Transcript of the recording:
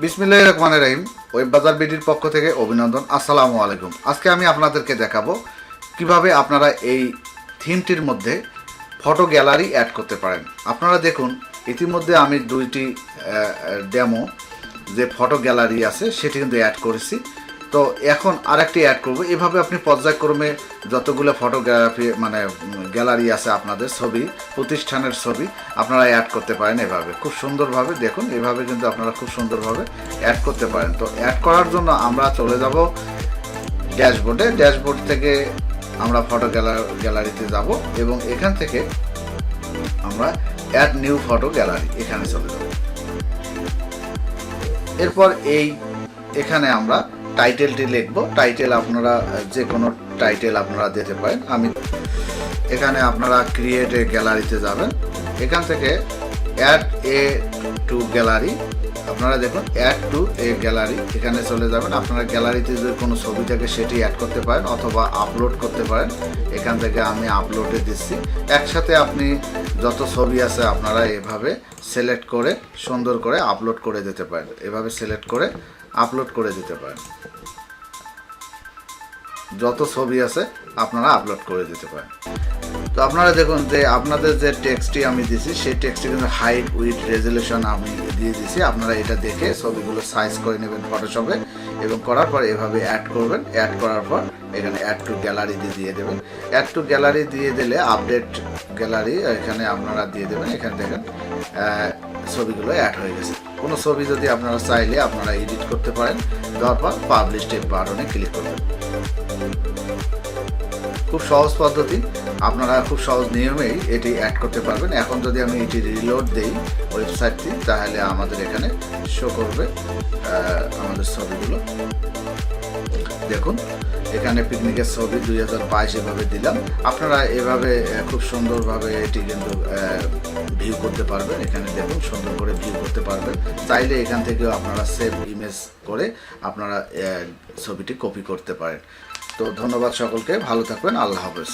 বিসমিল্লাহির রহমানির রহিম। WebBazarBDর পক্ষ থেকে অভিনন্দন। আসসালামু আলাইকুম। আজকে আমি আপনাদেরকে দেখাবো কিভাবে আপনারা এই থিমটির মধ্যে ফটো গ্যালারি অ্যাড করতে পারেন। আপনারা দেখুন, ইতিমধ্যে আমি দুইটি ডেমো যে ফটো গ্যালারি আছে সেটি কিন্তু অ্যাড করেছি। তো এখন আরেকটি অ্যাড করব। এভাবে আপনি পর্যায়ক্রমে যতগুলো ফটোগ্রাফি গ্যালারি আছে আপনাদের ছবি, প্রতিষ্ঠানের ছবি আপনারা অ্যাড করতে পারেন। এভাবে খুব সুন্দরভাবে দেখুন, এভাবে কিন্তু আপনারা খুব সুন্দরভাবে অ্যাড করতে পারেন। তো অ্যাড করার জন্য আমরা চলে যাব ড্যাশবোর্ডে। ড্যাশবোর্ড থেকে আমরা ফটো গ্যালারিতে যাব এবং এখান থেকে আমরা অ্যাড নিউ ফটো গ্যালারি এখানে চলে যাব। এরপর এখানে আমরা টাইটেলটি লিখব। টাইটেল আপনারা যে কোনো টাইটেল আপনারা দিতে পারেন। আমি এখানে আপনারা ক্রিয়েট এ গ্যালারিতে যাবেন। এখান থেকে অ্যাড এ টু গ্যালারি, আপনারা দেখুন অ্যাড টু এ গ্যালারি এখানে চলে যাবেন। আপনারা গ্যালারিতে যদি কোনো ছবি থাকে সেটি অ্যাড করতে পারেন অথবা আপলোড করতে পারেন। এখান থেকে আমি আপলোডে দিচ্ছি। একসাথে আপনি যত ছবি আছে আপনারা এভাবে সিলেক্ট করে সুন্দর করে আপলোড করে দিতে পারেন। এভাবে সিলেক্ট করে আপলোড করে দিতে পারেন। যত ছবি আছে আপনারা আপলোড করে দিতে পারেন। তো আপনারা দেখুন যে আপনাদের যে টেক্সটটি আমি দিয়েছি সেই টেক্সটটি কিন্তু হাইট, উইথ, রেজলিউশন আমি দিয়ে দিয়েছি। আপনারা এটা দেখে ছবিগুলো সাইজ করে নেবেন ফটোশপে এবং করার পর এভাবে অ্যাড করবেন। অ্যাড করার পর এখানে অ্যাড টু গ্যালারি দিয়ে দেবেন। অ্যাড টু গ্যালারি দিয়ে দিলে আপডেট গ্যালারি এখানে আপনারা দিয়ে দেবেন। এখানে দেখেন ছবিগুলো অ্যাড হয়ে গেছে। কোনো ছবি যদি আপনারা চাইলে আপনারা এডিট করতে পারেন। দেওয়ার পর পাবলিশ বাটনে ক্লিক করবেন। খুব সহজ পদ্ধতি, আপনারা খুব সহজ নিয়মেই এটি অ্যাড করতে পারবেন। এখন যদি আমি এটি রিলোড দেই ওয়েবসাইটটি, তাহলে আমাদের এখানে শো করবে আমাদের ছবিগুলো। দেখুন এখানে পিকনিকের ছবি 2022 এভাবে দিলাম। আপনারা এভাবে খুব সুন্দরভাবে এটি কিন্তু ভিউ করতে পারবেন। এখানে দেখুন সুন্দর করে ভিউ করতে পারবেন। চাইলে এখান থেকেও আপনারা সেভ ইমেজ করে আপনারা ছবিটি কপি করতে পারেন। তো ধন্যবাদ সকলকে, ভালো থাকবেন, আল্লাহ হাফেজ।